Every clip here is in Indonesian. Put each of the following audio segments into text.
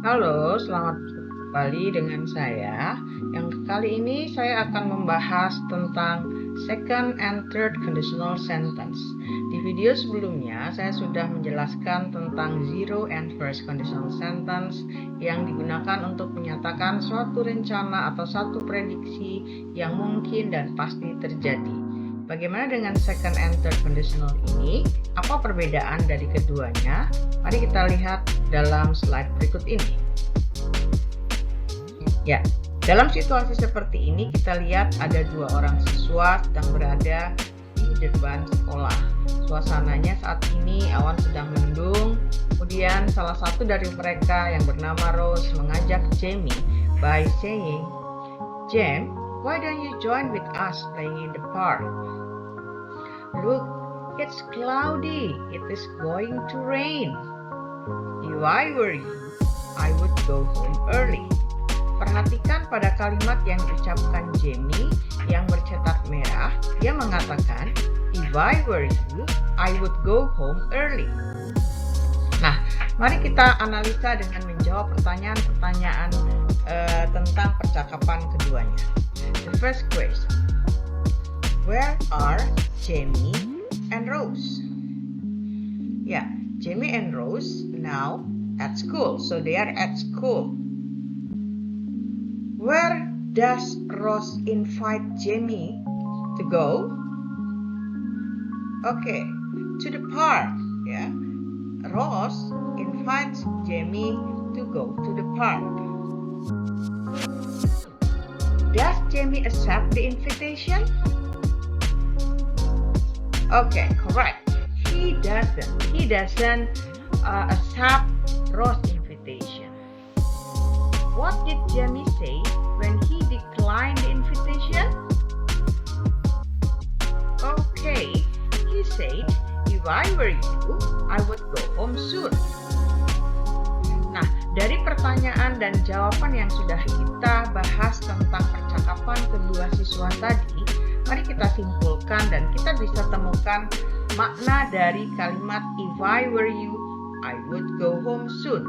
Halo, selamat bertemu kembali dengan saya. Yang kali ini saya akan membahas tentang second and third conditional sentence. Di video sebelumnya saya sudah menjelaskan tentang zero and first conditional sentence yang digunakan untuk menyatakan suatu rencana atau satu prediksi yang mungkin dan pasti terjadi. Bagaimana dengan second and third conditional ini? Apa perbedaan dari keduanya? Mari kita lihat dalam slide berikut ini. Ya, dalam situasi seperti ini kita lihat ada dua orang siswa sedang berada di depan sekolah. Suasananya saat ini awan sedang mendung. Kemudian salah satu dari mereka yang bernama Rose mengajak Jamie by saying, "Jam, why don't you join with us playing in the park? Look, it's cloudy. It is going to rain. If I were you, I would go home early." Perhatikan pada kalimat yang diucapkan Jamie yang bercetak merah. Dia mengatakan, "If I were you, I would go home early." Nah, mari kita analisa dengan menjawab pertanyaan-pertanyaan tentang percakapan keduanya. The first question, where are Jamie and Rose? Yeah, Jamie and Rose now at school. So they are at school. Where does Rose invite Jamie to go? Okay, to the park. Yeah, Rose invites Jamie to go to the park. Does Jamie accept the invitation? Okay, correct. He doesn't. He doesn't accept Rose's invitation. What did Jamie say when he declined the invitation? Okay, he said, "If I were you, I would go home soon." Nah, dari pertanyaan dan jawaban yang sudah kita bahas tentang percakapan kedua siswa tadi, mari kita simpulkan dan kita bisa temukan makna dari kalimat "If I were you, I would go home soon."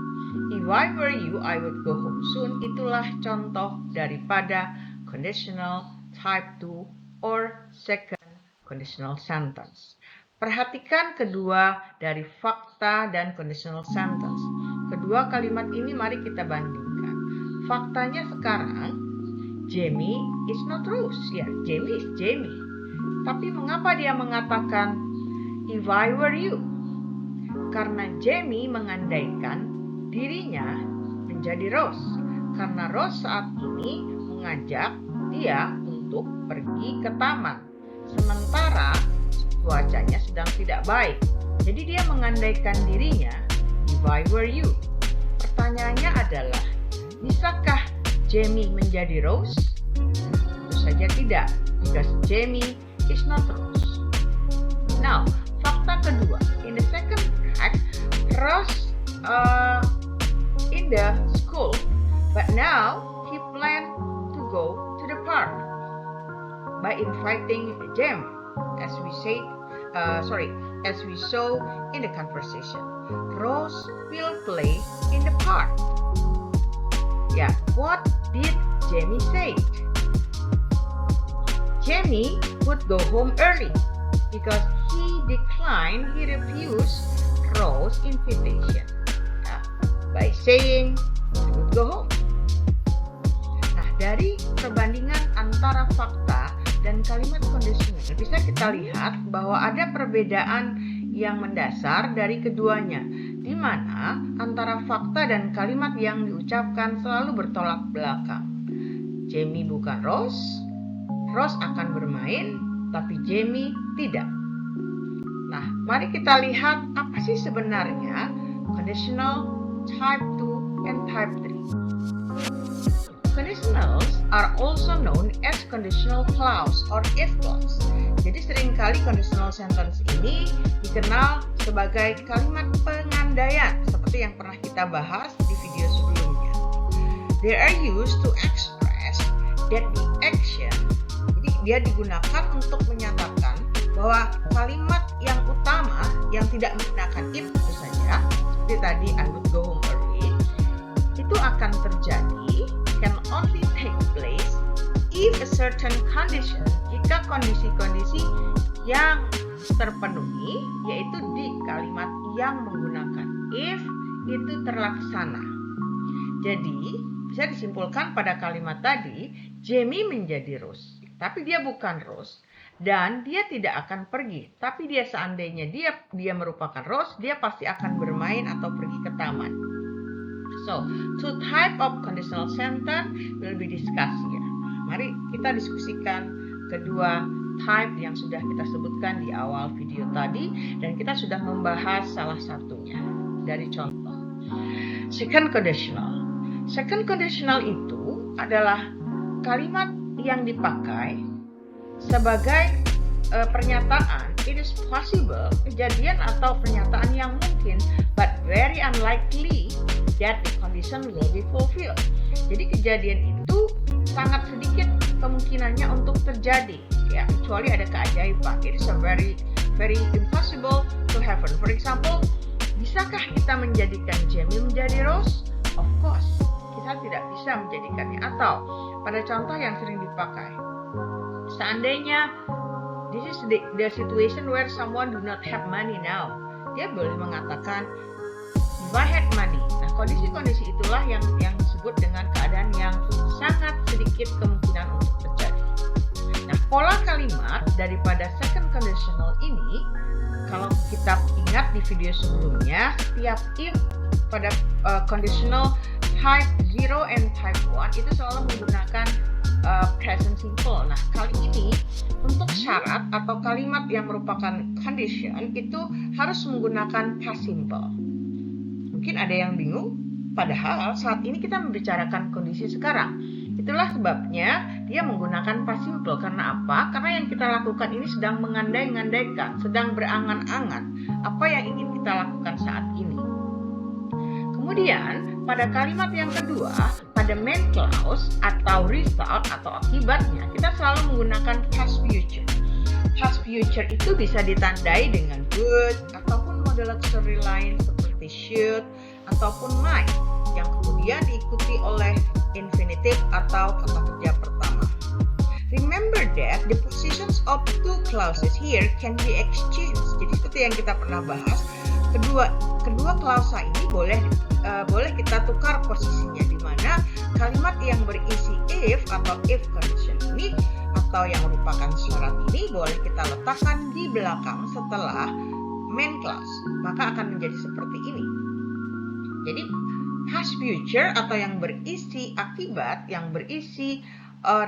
If I were you, I would go home soon. Itulah contoh daripada conditional type 2 or second conditional sentence. Perhatikan kedua dari fakta dan conditional sentence. Kedua kalimat ini mari kita bandingkan. Faktanya sekarang, Jamie is not Rose. Ya, Jamie is Jamie. Tapi mengapa dia mengatakan if I were you? Karena Jamie mengandaikan dirinya menjadi Rose. Karena Rose saat ini mengajak dia untuk pergi ke taman. Sementara cuacanya sedang tidak baik. Jadi dia mengandaikan dirinya if I were you. Pertanyaannya adalah, bisakah Jamie menjadi Rose? Tentu saja tidak, because Jamie is not Rose. Now, fakta kedua. In the second fact, Rose in the school, but now he planned to go to the park by inviting Jam, as we saw in the conversation. Rose will play in the park. Yeah, what did Jamie say? Jamie would go home early because he refused Rose's invitation. By saying, "I would go home." Nah, dari perbandingan antara fakta dan kalimat kondisional bisa kita lihat bahwa ada perbedaan yang mendasar dari keduanya, di mana antara fakta dan kalimat yang diucapkan selalu bertolak belakang. Jamie bukan Rose, Rose akan bermain, tapi Jamie tidak. Nah, mari kita lihat apa sih sebenarnya conditional type 2 and type 3. Conditionals are also known as conditional clause or if clause. Jadi seringkali conditional sentence ini dikenal sebagai kalimat pengandaian seperti yang pernah kita bahas di video sebelumnya. They are used to express that the action, jadi dia digunakan untuk menyatakan bahwa kalimat yang utama yang tidak menggunakan if tentu saja, seperti tadi I would go home early, itu certain condition, jika kondisi-kondisi yang terpenuhi, yaitu di kalimat yang menggunakan if itu terlaksana. Jadi bisa disimpulkan pada kalimat tadi, Jamie menjadi Rose, tapi dia bukan Rose. Dan dia tidak akan pergi, tapi dia seandainya dia merupakan Rose, dia pasti akan bermain atau pergi ke taman. So, two type of conditional sentence will be discussed here. Mari kita diskusikan kedua type yang sudah kita sebutkan di awal video tadi, dan kita sudah membahas salah satunya dari contoh. Second conditional. Second conditional itu adalah kalimat yang dipakai sebagai pernyataan. It is possible, kejadian atau pernyataan yang mungkin, but very unlikely that the condition will be fulfilled. Jadi kejadian itu sangat sedikit kemungkinannya untuk terjadi, ya, kecuali ada keajaiban. It is a very impossible to happen. For example, bisakah kita menjadikan Jamie menjadi Rose? Of course, kita tidak bisa menjadikannya. Atau pada contoh yang sering dipakai, seandainya this is the situation where someone do not have money now, dia boleh mengatakan if I had money. Nah, kondisi-kondisi itulah yang disebut dengan keadaan yang sangat sedikit kemungkinan untuk terjadi. Nah, pola kalimat daripada second conditional ini, kalau kita ingat di video sebelumnya, setiap if pada conditional type 0 and type 1 itu selalu menggunakan present simple. Nah, kali ini untuk syarat atau kalimat yang merupakan condition itu harus menggunakan past simple. Mungkin ada yang bingung, padahal saat ini kita membicarakan kondisi sekarang. Itulah sebabnya dia menggunakan past simple. Karena apa? Karena yang kita lakukan ini sedang mengandai-ngandaikan, sedang berangan-angan apa yang ingin kita lakukan saat ini. Kemudian pada kalimat yang kedua, pada main clause atau result atau akibatnya, kita selalu menggunakan past future. Past future itu bisa ditandai dengan would ataupun model auxiliary lain seperti should ataupun might, yang kemudian diikuti oleh infinitive atau kata kerja pertama. Remember that the positions of two clauses here can be exchanged. Jadi seperti yang kita pernah bahas, kedua klausa ini boleh kita tukar posisinya, di mana kalimat yang berisi if atau if condition ini atau yang merupakan syarat ini boleh kita letakkan di belakang setelah main clause, maka akan menjadi seperti ini. Jadi past future atau yang berisi akibat, yang berisi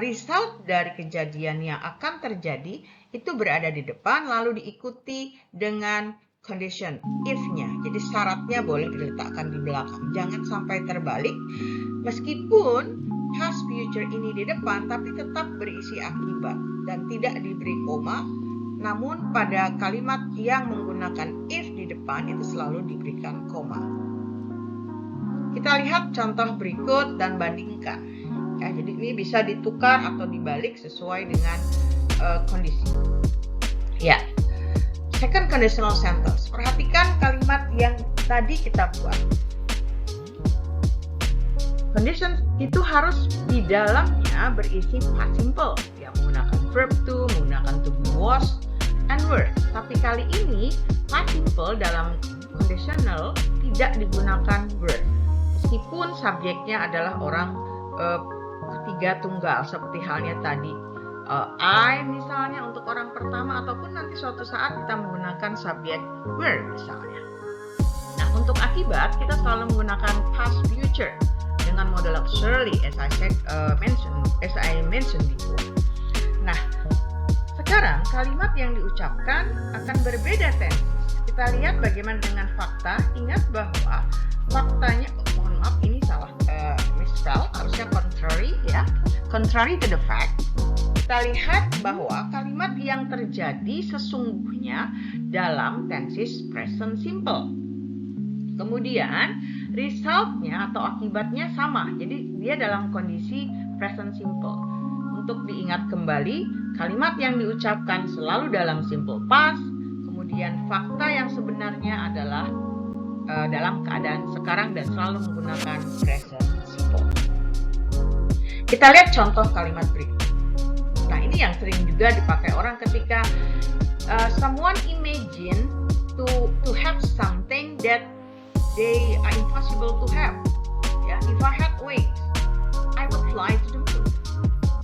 result dari kejadian yang akan terjadi itu berada di depan, lalu diikuti dengan condition if-nya. Jadi syaratnya boleh diletakkan di belakang. Jangan sampai terbalik. Meskipun past future ini di depan, tapi tetap berisi akibat dan tidak diberi koma. Namun pada kalimat yang menggunakan if di depan itu selalu diberikan koma. Kita lihat contoh berikut dan bandingkan. Ya, jadi ini bisa ditukar atau dibalik sesuai dengan kondisi. Ya. Second conditional sentence. Perhatikan kalimat yang tadi kita buat. Condition itu harus di dalamnya berisi past simple, yang menggunakan verb to, menggunakan to be, was, and were. Tapi kali ini past simple dalam conditional tidak digunakan were. Meskipun subjeknya adalah orang ketiga tunggal, seperti halnya tadi. I misalnya untuk orang pertama, ataupun nanti suatu saat kita menggunakan subjek were misalnya. Nah, untuk akibat kita selalu menggunakan past future dengan model auxiliary as I mentioned before. Nah, sekarang kalimat yang diucapkan akan berbeda tense. Kita lihat bagaimana dengan fakta. Ingat bahwa faktanya, mohon maaf ini salah misspell, harusnya contrary ya. Contrary to the fact. Kita lihat bahwa kalimat yang terjadi sesungguhnya dalam tenses present simple. Kemudian resultnya atau akibatnya sama. Jadi dia dalam kondisi present simple. Untuk diingat kembali, kalimat yang diucapkan selalu dalam simple past. Kemudian fakta yang sebenarnya adalah dalam keadaan sekarang dan selalu menggunakan present simple. Kita lihat contoh kalimat berikut. ini yang sering juga dipakai orang ketika someone imagine to have something that they are impossible to have. Ya, if I had wings, I would fly to the moon.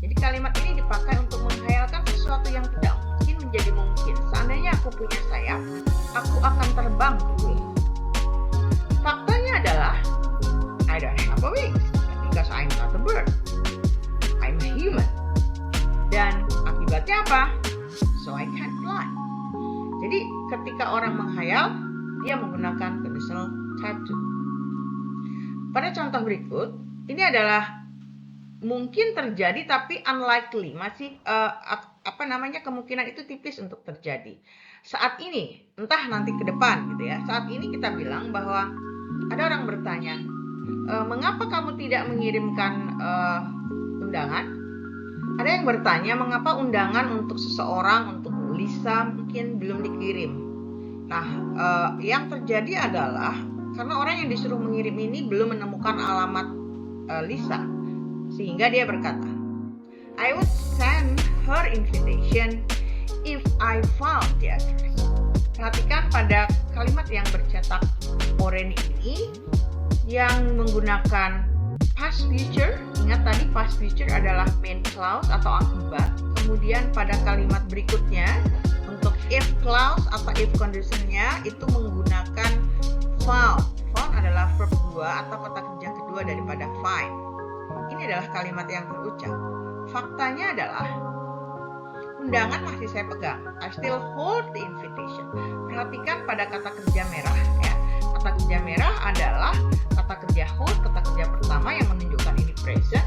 Jadi kalimat ini dipakai untuk menghayalkan sesuatu yang tidak mungkin menjadi mungkin. Seandainya aku punya sayap, aku akan terbang ke bulan. Faktanya adalah I don't have a wings because I'm not a bird. I'm a human. Dan akibatnya apa? So I can't fly. Jadi ketika orang menghayal, dia menggunakan conditional type 2. Pada contoh berikut, ini adalah mungkin terjadi tapi unlikely, masih kemungkinan itu tipis untuk terjadi. Saat ini, entah nanti ke depan gitu ya. Saat ini kita bilang bahwa ada orang bertanya, mengapa kamu tidak mengirimkan undangan? Ada yang bertanya, mengapa undangan untuk seseorang, untuk Lisa mungkin belum dikirim? Nah, yang terjadi adalah karena orang yang disuruh mengirim ini belum menemukan alamat Lisa, sehingga dia berkata, I would send her invitation if I found the address. Perhatikan pada kalimat yang bercetak oranye ini yang menggunakan past future. Ingat tadi past future adalah main clause atau akibat. Kemudian pada kalimat berikutnya untuk if clause atau if conditionnya itu menggunakan found. Found adalah verb 2 atau kata kerja kedua daripada find. Ini adalah kalimat yang terucap. Faktanya adalah undangan masih saya pegang. I still hold the invitation. Perhatikan pada kata kerja merah ya. Kata kerja merah adalah kata kerja hold, kata kerja pertama yang menunjukkan ini present.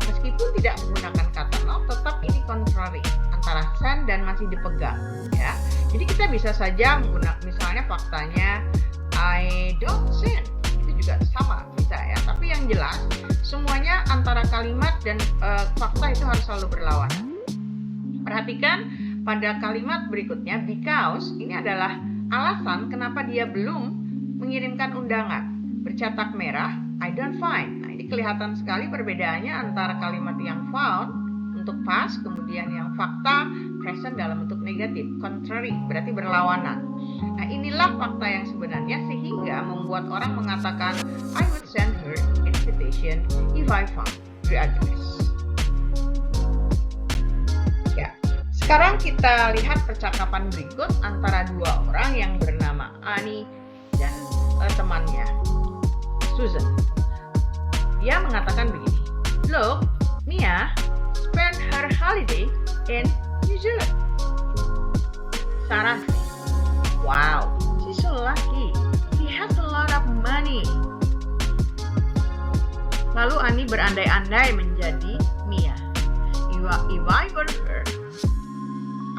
Meskipun tidak menggunakan kata not, tetap ini contrary antara send dan masih dipegang ya. Jadi kita bisa saja menggunakan misalnya faktanya I don't send. Itu juga sama bisa ya. Tapi yang jelas semuanya antara kalimat dan fakta itu harus selalu berlawanan. Perhatikan pada kalimat berikutnya because ini adalah alasan kenapa dia belum mengirimkan undangan. Bercetak merah, I don't find. Nah, ini kelihatan sekali perbedaannya antara kalimat yang found untuk past, kemudian yang fakta present dalam bentuk negatif, contrary, berarti berlawanan. Nah, inilah fakta yang sebenarnya sehingga membuat orang mengatakan I would send her invitation if I found the address. Ya, sekarang kita lihat percakapan berikut antara dua orang yang bernama Annie dan temannya Susan. Dia mengatakan begini, look, Mia spent her holiday in New Zealand. Sarah said, wow, she's so lucky. She has a lot of money. Lalu Annie berandai-andai menjadi Mia. If I were her,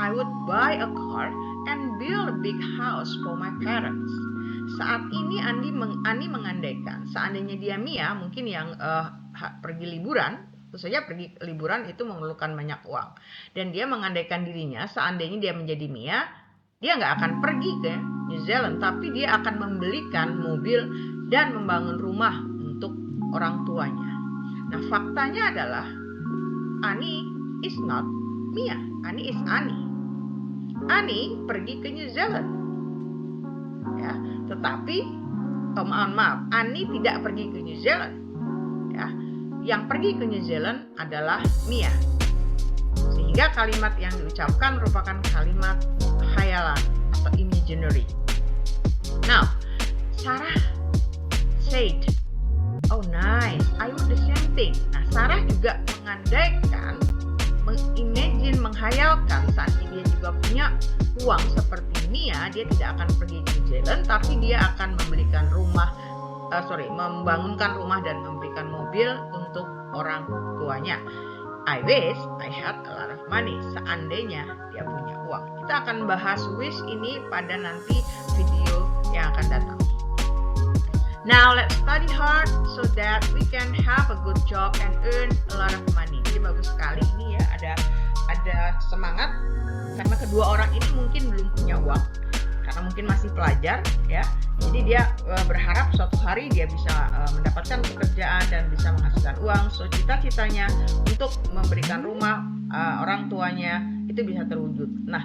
I would buy a car and build a big house for my parents. Saat ini Annie mengandaikan, seandainya dia Mia, mungkin yang pergi liburan, tentu saja pergi liburan itu memerlukan banyak uang. Dan dia mengandaikan dirinya, seandainya dia menjadi Mia, dia nggak akan pergi ke New Zealand, tapi dia akan membelikan mobil dan membangun rumah untuk orang tuanya. Nah, faktanya adalah Annie is not Mia, Annie is Annie. Annie pergi ke New Zealand. Ya, tetapi maaf, Annie tidak pergi ke New Zealand. Ya, yang pergi ke New Zealand adalah Mia. Sehingga kalimat yang diucapkan merupakan kalimat khayalan atau imaginary. Now, Sarah said, oh nice, I would the same thing. Nah, Sarah juga mengandaikan, menghayalkan saat dia juga punya uang seperti Mia, dia tidak akan pergi ke New Zealand, tapi dia akan membelikan membangunkan rumah dan memberikan mobil untuk orang tuanya. I wish I had a lot of money. Seandainya dia punya uang. Kita akan bahas wish ini pada nanti video yang akan datang. Now let's study hard so that we can have a good job and earn a lot of money. Jadi bagus sekali ini ya, ada semangat karena kedua orang ini mungkin belum punya uang karena mungkin masih pelajar ya. Jadi dia berharap suatu hari dia bisa mendapatkan pekerjaan dan bisa menghasilkan uang. So cita-citanya untuk memberikan rumah orang tuanya itu bisa terwujud. Nah,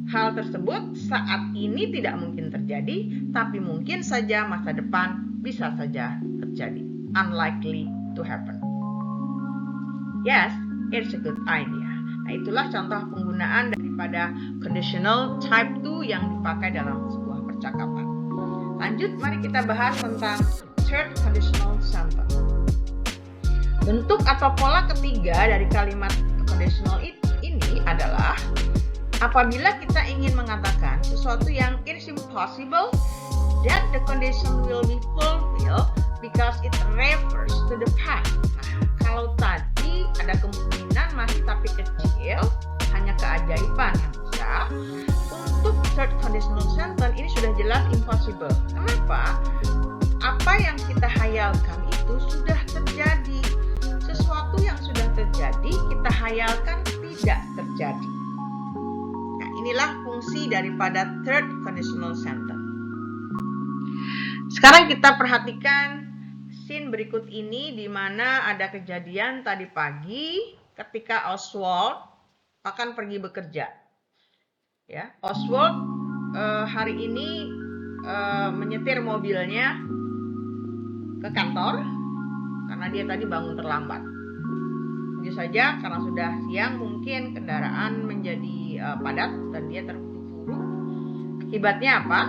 hal tersebut saat ini tidak mungkin terjadi, tapi mungkin saja masa depan bisa saja terjadi. Unlikely to happen. Yes, it's a good idea. Nah, itulah contoh penggunaan daripada conditional type 2 yang dipakai dalam sebuah percakapan. Lanjut, mari kita bahas tentang third conditional sentence. Bentuk atau pola ketiga dari kalimat conditional ini adalah apabila kita ingin mengatakan sesuatu yang it is impossible that the condition will be fulfilled because it refers to the past. Nah, kalau tadi ada kemungkinan masih tapi kecil, hanya keajaiban yang bisa. Untuk third conditional sentence ini sudah jelas impossible. Kenapa? Apa yang kita hayalkan itu sudah terjadi. Sesuatu yang sudah terjadi kita hayalkan tidak terjadi. Nah, inilah fungsi daripada third conditional sentence. Sekarang kita perhatikan scene berikut ini di mana ada kejadian tadi pagi ketika Oswald akan pergi bekerja. Ya, Oswald hari ini menyetir mobilnya ke kantor karena dia tadi bangun terlambat. Tentu saja karena sudah siang mungkin kendaraan menjadi padat dan dia terburu-buru. Akibatnya apa?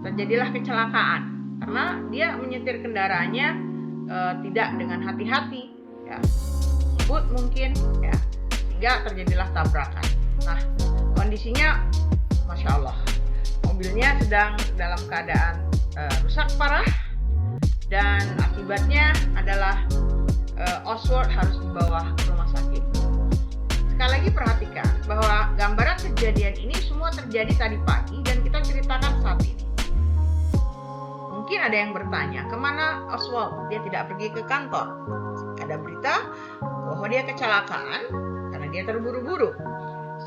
Terjadilah kecelakaan karena dia menyetir kendaraannya tidak dengan hati-hati, ya, ngebut mungkin, ya, sehingga terjadilah tabrakan. Nah, kondisinya, masya Allah, mobilnya sedang dalam keadaan rusak parah dan akibatnya adalah Oswald harus dibawa ke rumah sakit. Sekali lagi perhatikan bahwa gambaran kejadian ini semua terjadi tadi pagi dan kita ceritakan saat ini. Mungkin ada yang bertanya, kemana Oswald? Dia tidak pergi ke kantor. Ada berita bahwa dia kecelakaan karena dia terburu-buru.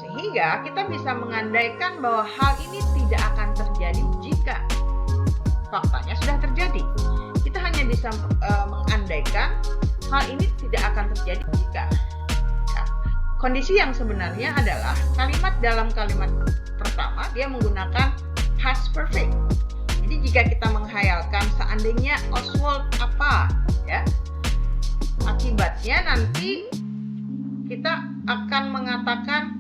Sehingga kita bisa mengandaikan bahwa hal ini tidak akan terjadi jika faktanya sudah terjadi. Kita hanya bisa mengandaikan hal ini tidak akan terjadi jika. Ya. Kondisi yang sebenarnya adalah kalimat dalam kalimat pertama dia menggunakan past perfect. Jadi jika kita menghayalkan seandainya Oswald apa, ya, akibatnya nanti kita akan mengatakan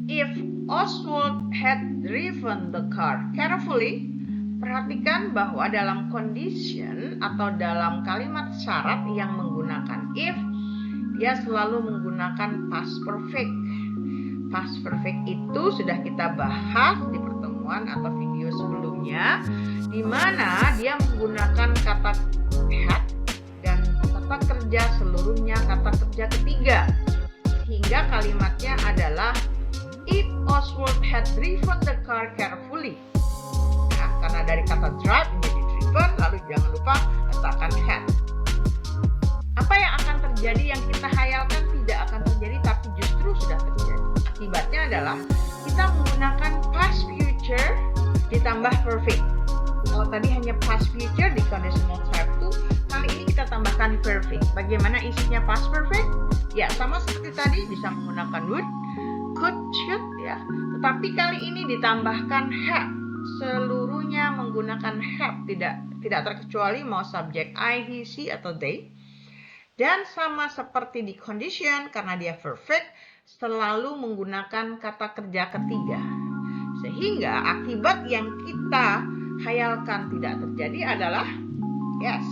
if Oswald had driven the car carefully. Perhatikan bahwa dalam condition atau dalam kalimat syarat yang menggunakan if, dia selalu menggunakan past perfect. Past perfect itu sudah kita bahas di pertemuan atau video sebelumnya, di mana dia menggunakan kata had dan kata kerja seluruhnya kata kerja ketiga. Sehingga kalimatnya adalah if Oswald had driven the car carefully. Karena dari kata drive menjadi driven, lalu jangan lupa letakkan had. Apa yang akan terjadi yang kita hayalkan tidak akan terjadi tapi justru sudah terjadi. Akibatnya adalah kita menggunakan past future ditambah perfect. Kalau tadi hanya past future di conditional type 2, kali ini kita tambahkan perfect. Bagaimana isinya past perfect? Ya, sama seperti tadi bisa menggunakan would, could, should, ya. Tetapi kali ini ditambahkan have. Seluruhnya menggunakan have, tidak terkecuali mau subjek I, he, she atau they. Dan sama seperti di condition karena dia perfect selalu menggunakan kata kerja ketiga. Sehingga akibat yang kita hayalkan tidak terjadi adalah yes,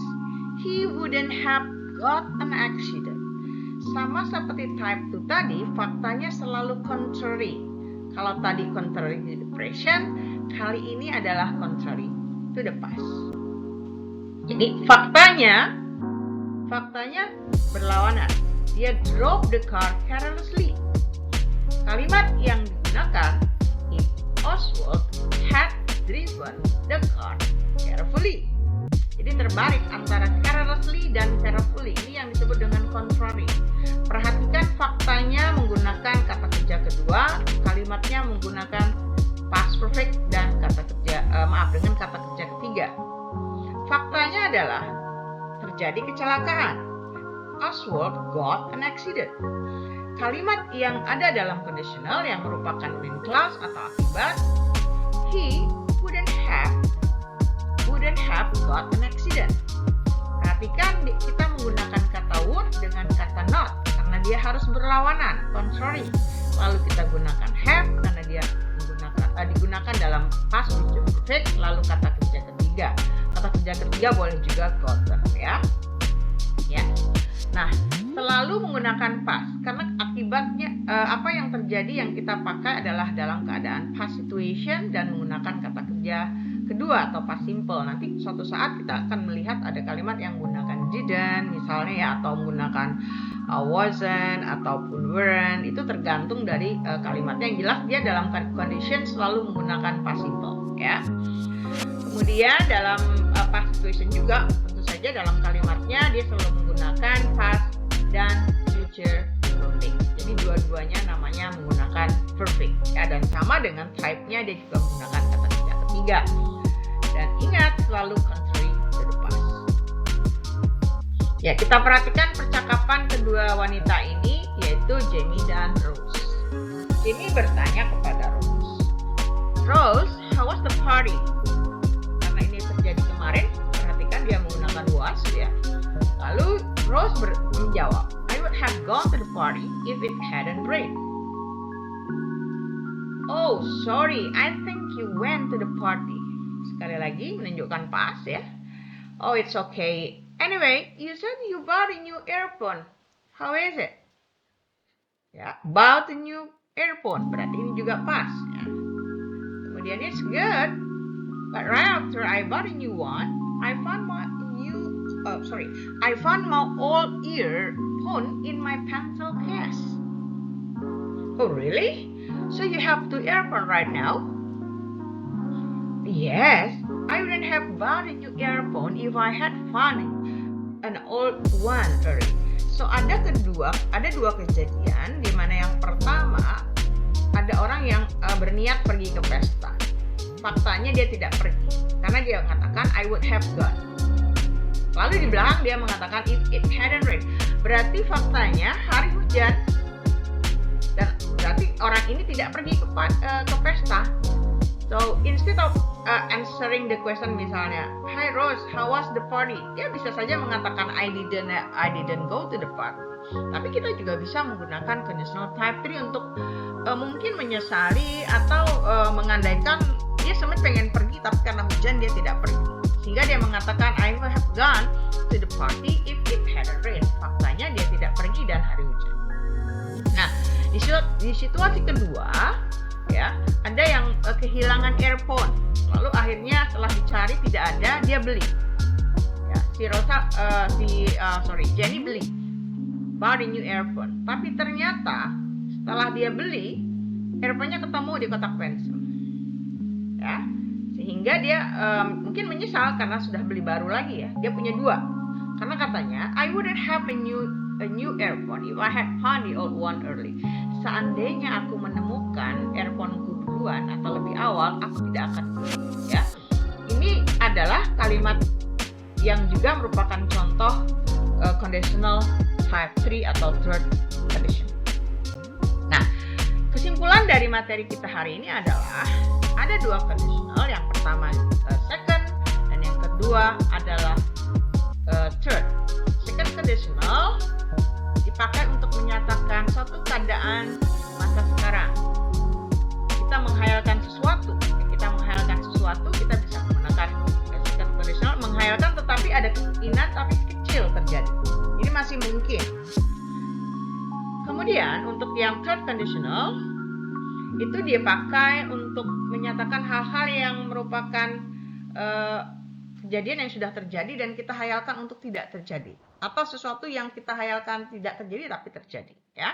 he wouldn't have got an accident. Sama seperti type 2 tadi, faktanya selalu contrary. Kalau tadi contrary to the present, kali ini adalah contrary to the past. Jadi faktanya berlawanan. Dia drove the car carelessly. Kalimat yang digunakan if Oswald had driven the car carefully. Jadi terbalik antara carelessly dan carefully. Ini yang disebut dengan contrary. Perhatikan faktanya menggunakan kata kerja kedua, kalimatnya menggunakan past perfect dan kata kerja terjadi kecelakaan. Oswald got an accident. Kalimat yang ada dalam conditional yang merupakan main clause atau akibat, he wouldn't have got an accident. Perhatikan kita menggunakan kata would dengan kata not karena dia harus berlawanan, contrary. Lalu kita gunakan have karena dia digunakan dalam past future perfect. Lalu kata kerja ketiga. Kata kerja ketiga boleh juga gotten ya. Nah, selalu menggunakan past karena akibatnya apa yang terjadi yang kita pakai adalah dalam keadaan past situation dan menggunakan kata kerja kedua atau past simple. Nanti suatu saat kita akan melihat ada kalimat yang menggunakan didn't misalnya ya, atau menggunakan wasn't ataupun weren't. Itu tergantung dari kalimatnya. Yang jelas dia dalam condition selalu menggunakan past simple ya. Kemudian dalam past situation juga tentu saja dalam kalimatnya dia selalu menggunakan past dan future perfect. Jadi dua-duanya namanya menggunakan perfect ya, dan sama dengan type-nya dia juga menggunakan kata kerja ketiga. Dan ingat selalu contrary to the past. Ya, kita perhatikan percakapan kedua wanita ini yaitu Jamie dan Rose. Jamie bertanya kepada Rose, "Rose, how was the party?" Karena ini terjadi kemarin, perhatikan dia menggunakan was ya. Lalu Rose menjawab, "I would have gone to the party if it hadn't rained." "Oh, sorry, I think you went to the party." Sekali lagi menunjukkan past ya. "Oh, it's okay. Anyway, you said you bought a new earphone. How is it?" Ya, bought a new earphone berarti ini juga past ya. Kemudian it's good. But right after I bought a new one, I found my old earphone in my pencil case. "Oh, really? So you have two earphones right now?" "Yes, I wouldn't have bought a new earphone if I had found an old one early." So ada dua kejadian di mana yang pertama ada orang yang berniat pergi ke pesta. Faktanya dia tidak pergi karena dia mengatakan I would have gone. Lalu di belakang dia mengatakan if it hadn't rained. Berarti faktanya hari hujan dan berarti orang ini tidak pergi ke pesta. So instead of answering the question misalnya, "Hi Rose, how was the party?" Dia bisa saja mengatakan I didn't go to the party. Tapi kita juga bisa menggunakan conditional type 3 untuk mungkin menyesali atau mengandaikan dia sebenarnya pengen pergi tapi karena hujan dia tidak pergi. Sehingga dia mengatakan I would have gone to the party if it hadn't rained. Faktanya dia tidak pergi dan hari hujan. Nah, di situasi kedua ya, ada yang kehilangan earphone. Lalu akhirnya setelah dicari tidak ada, dia beli. Ya, Jenny beli. Bought a new earphone. Tapi ternyata setelah dia beli, earphone-nya ketemu di kotak pensil. Ya. Sehingga dia mungkin menyesal karena sudah beli baru lagi ya. Dia punya dua. Karena katanya, I wouldn't have a new earphone if I had found the old one early. Seandainya aku menemukan earphone-ku duluan atau lebih awal, aku tidak akan beli. Ya. Ini adalah kalimat yang juga merupakan contoh conditional type 3 atau third condition. Nah, kesimpulan dari materi kita hari ini adalah ada dua conditional, yang pertama second dan yang kedua adalah third. Second conditional dipakai untuk menyatakan suatu keadaan masa sekarang. Kita menghayalkan sesuatu, kita bisa menggunakan second conditional, menghayalkan tetapi ada kemungkinan tapi kecil terjadi. Ini masih mungkin. Kemudian untuk yang third conditional itu dia pakai untuk menyatakan hal-hal yang merupakan kejadian yang sudah terjadi dan kita hayalkan untuk tidak terjadi, atau sesuatu yang kita hayalkan tidak terjadi tapi terjadi ya.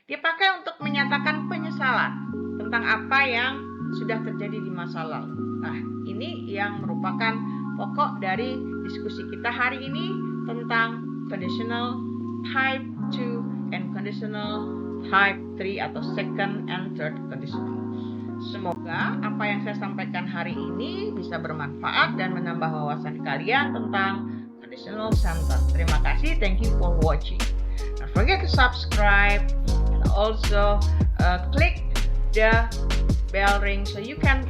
Dia pakai untuk menyatakan penyesalan tentang apa yang sudah terjadi di masa lalu. Nah, ini yang merupakan pokok dari diskusi kita hari ini tentang conditional type 2 and conditional type 3 atau second and third conditional. Semoga apa yang saya sampaikan hari ini bisa bermanfaat dan menambah wawasan kalian tentang Nutritional Center. Terima kasih, thank you for watching. Don't forget to subscribe and also click the bell ring so you can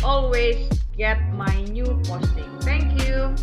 always get my new posting. Thank you.